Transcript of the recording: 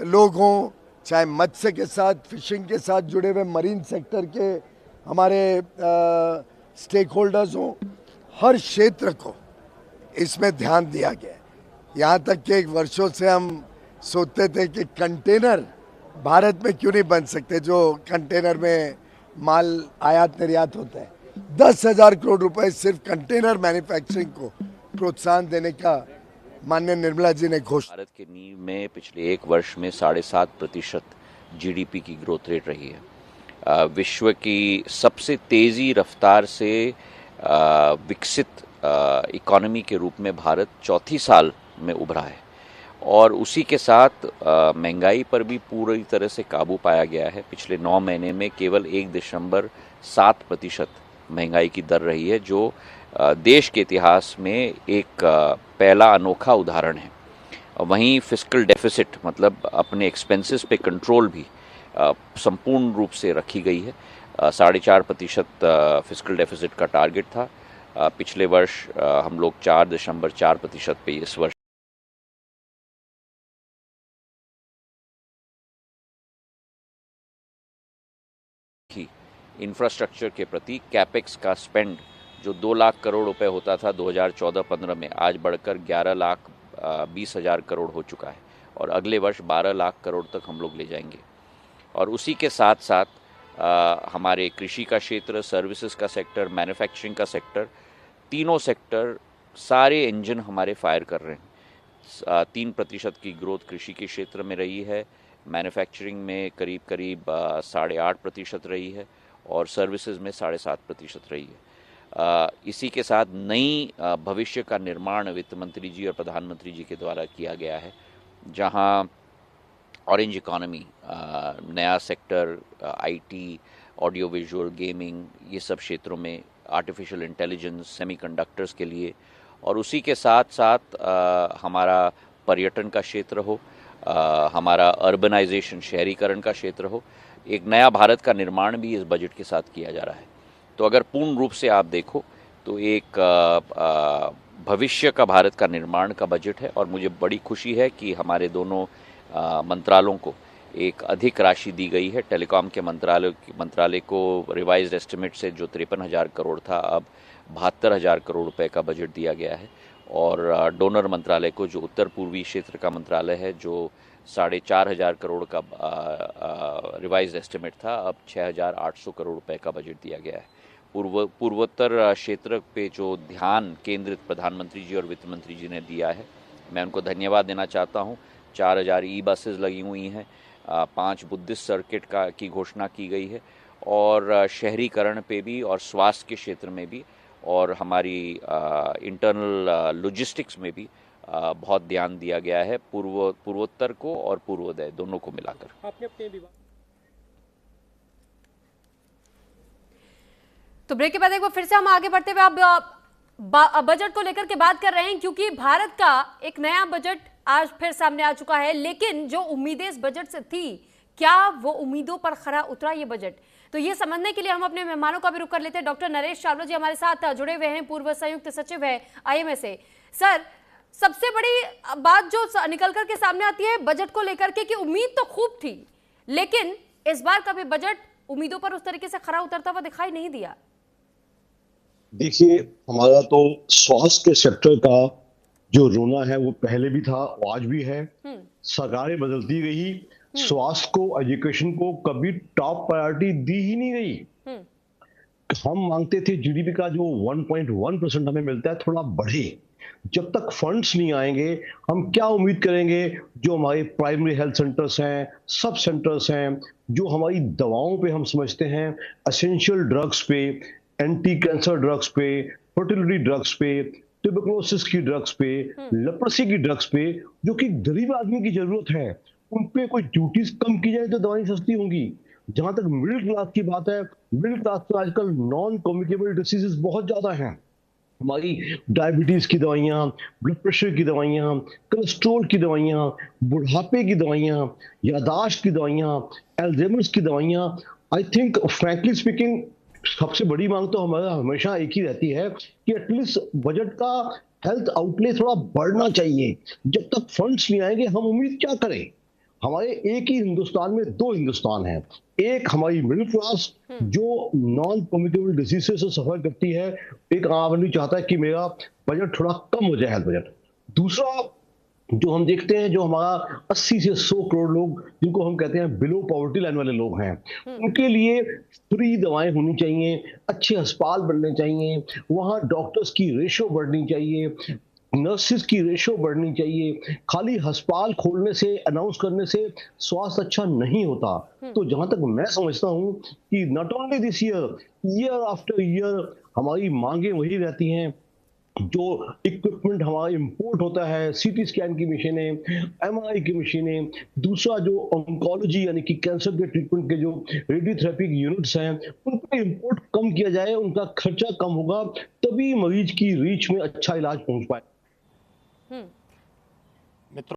लोग हों, चाहे मत्स्य के साथ, फिशिंग के साथ जुड़े हुए मरीन सेक्टर के हमारे स्टेक होल्डर्स हों, हर क्षेत्र को इसमें ध्यान दिया गया है। यहाँ तक कि एक वर्षों से हम सोचते थे कि कंटेनर भारत में क्यों नहीं बन सकते, जो कंटेनर में माल आयात निर्यात होता है। 10,000 करोड़ रुपए सिर्फ कंटेनर मैन्युफैक्चरिंग को प्रोत्साहन देने का माननीय निर्मला जी ने घोषणा। भारत की नींव में पिछले एक वर्ष में 7.5% जीडीपी की ग्रोथ रेट रही है। विश्व की सबसे तेजी रफ्तार से विकसित इकोनॉमी के रूप में भारत चौथी साल में उभरा है और उसी के साथ महंगाई पर भी पूरी तरह से काबू पाया गया है। पिछले 9 महीने में केवल 1.7% महंगाई की दर रही है, जो देश के इतिहास में एक पहला अनोखा उदाहरण है। वहीं फिस्कल डेफिसिट मतलब अपने एक्सपेंसेस पे कंट्रोल भी संपूर्ण रूप से रखी गई है। 4.5% फिस्कल डेफिसिट का टारगेट था। पिछले वर्ष हम लोग 4.4% पे इस वर्ष की इंफ्रास्ट्रक्चर के प्रति कैपेक्स का स्पेंड जो 2 लाख करोड़ रुपए होता था 2014-15 में, आज बढ़कर 11,20,000 करोड़ हो चुका है और अगले वर्ष 12 लाख करोड़ तक हम लोग ले जाएंगे। और उसी के साथ साथ हमारे कृषि का क्षेत्र, सर्विसेज का सेक्टर, मैन्युफैक्चरिंग का सेक्टर, तीनों सेक्टर सारे इंजन हमारे फायर कर रहे हैं। 3% की ग्रोथ कृषि के क्षेत्र में रही है, मैन्युफैक्चरिंग में करीब 8.5% रही है और सर्विसेज में 7.5% रही है। इसी के साथ नई भविष्य का निर्माण वित्त मंत्री जी और प्रधानमंत्री जी के द्वारा किया गया है, जहां ऑरेंज इकोनॉमी, नया sector, IT, audio visual, gaming, ये सब क्षेत्रों में, आर्टिफिशियल इंटेलिजेंस, सेमीकंडक्टर्स के लिए, और उसी के साथ साथ हमारा पर्यटन का क्षेत्र हो, हमारा अर्बनाइजेशन, शहरीकरण का क्षेत्र हो, एक नया भारत का निर्माण भी इस बजट के साथ किया जा रहा है। तो अगर पूर्ण रूप से आप देखो तो एक भविष्य का भारत का निर्माण का बजट है और मुझे बड़ी खुशी है कि हमारे दोनों मंत्रालयों को एक अधिक राशि दी गई है। टेलीकॉम के मंत्रालय को रिवाइज्ड एस्टिमेट से जो 53,000 करोड़ था, अब 72,000 करोड़ रुपए का बजट दिया गया है। और डोनर मंत्रालय को, जो उत्तर पूर्वी क्षेत्र का मंत्रालय है, जो 4,500 करोड़ का रिवाइज्ड एस्टिमेट था, अब 6,800 करोड़ रुपए का बजट दिया गया है। पूर्वोत्तर क्षेत्र पे जो ध्यान केंद्रित प्रधानमंत्री जी और वित्त मंत्री जी ने दिया है, मैं उनको धन्यवाद देना चाहता हूँ। 4,000 ई बसेज लगी हुई हैं, 5 बुद्धिस्ट सर्किट की घोषणा की गई है और शहरीकरण पे भी और स्वास्थ्य के क्षेत्र में भी और हमारी इंटरनल लॉजिस्टिक्स में भी बहुत ध्यान दिया गया है, पूर्वोत्तर को और पूर्वोदय दोनों को मिलाकर। आपने अपने विभाग तो ब्रेक के बाद एक बार फिर से हम आगे बढ़ते हुए आप बजट को लेकर के बात कर रहे हैं, क्योंकि भारत का एक नया बजट आज फिर सामने आ चुका है। लेकिन जो उम्मीदें इस बजट से थी, क्या वो उम्मीदों पर खरा उतरा ये बजट? तो ये समझने के लिए हम अपने मेहमानों का भी रुख कर लेते हैं। डॉक्टर नरेश चावला जी हमारे साथ जुड़े हुए हैं, पूर्व संयुक्त सचिव है आईएमए से। सर, सबसे बड़ी बात जो निकल करके सामने आती है बजट को लेकर के कि उम्मीद तो खूब थी, लेकिन इस बार का भी बजट उम्मीदों पर उस तरीके से खरा उतरता हुआ दिखाई नहीं दिया। देखिए, हमारा तो स्वास्थ्य के सेक्टर का जो रोना है वो पहले भी था, आज भी है। सरकारें बदलती गई, स्वास्थ्य को, एजुकेशन को कभी टॉप प्रायोरिटी दी ही नहीं गई। हम मांगते थे जीडीपी का जो 1.1% हमें मिलता है थोड़ा बढ़े। जब तक फंड्स नहीं आएंगे हम क्या उम्मीद करेंगे? जो हमारे प्राइमरी हेल्थ सेंटर्स हैं, सब सेंटर्स हैं, जो हमारी दवाओं पे हम समझते हैं, एसेंशियल ड्रग्स पे, एंटी कैंसर ड्रग्स पे, फर्टिलिटी ड्रग्स पे, ट्यूबरकुलोसिस की ड्रग्स पे, लेप्रोसी की ड्रग्स पे, जो कि गरीब आदमी की जरूरत है, उन पे कोई ड्यूटीज कम की जाए तो दवाई सस्ती होंगी। जहां तक मिडिल क्लास की बात है, मिडिल क्लास में आजकल नॉन कम्युनिकेबल डिसीजेस बहुत ज्यादा हैं। हमारी डायबिटीज की दवाइयाँ, ब्लड प्रेशर की दवाइयाँ, कोलेस्ट्रोल की दवाइयाँ, बुढ़ापे की दवाइयाँ, यादाश्त की दवाइयाँ, एल्जाइमर्स की दवाइयाँ, आई थिंक फ्रैंकली स्पीकिंग सबसे बड़ी मांग तो हमारा हमेशा एक ही रहती है कि एटलीस्ट बजट का हेल्थ आउटले थोड़ा बढ़ना चाहिए। जब तक फंड्स नहीं आएंगे हम उम्मीद क्या करें? हमारे एक ही हिंदुस्तान में दो हिंदुस्तान है। एक हमारी मिडिल क्लास जो नॉन कम्युनिकेबल डिजीजेस से सफर करती है, एक आम आदमी चाहता है कि मेरा बजट थोड़ा कम हो जाए, हेल्थ बजट। दूसरा जो हम देखते हैं, जो हमारा 80 से 100 करोड़ लोग, जिनको हम कहते हैं बिलो पॉवर्टी लाइन वाले लोग हैं, उनके लिए फ्री दवाएं होनी चाहिए, अच्छे अस्पताल बनने चाहिए, वहाँ डॉक्टर्स की रेशो बढ़नी चाहिए, नर्सिस की रेशो बढ़नी चाहिए। खाली अस्पताल खोलने से, अनाउंस करने से स्वास्थ्य अच्छा नहीं होता। तो जहां तक मैं समझता हूं कि not only this year, year after year हमारी मांगे वही रहती हैं। जो इक्विपमेंट हमारा इंपोर्ट होता है, सीटी स्कैन की मशीनें, एमआरआई की मशीनें, दूसरा जो ऑन्कोलॉजी यानी कि कैंसर के ट्रीटमेंट के जो रेडियोथेरेपी यूनिट्स हैं, उनको इंपोर्ट कम किया जाए, उनका खर्चा कम होगा, तभी मरीज की रीच में अच्छा इलाज पहुंच पाए।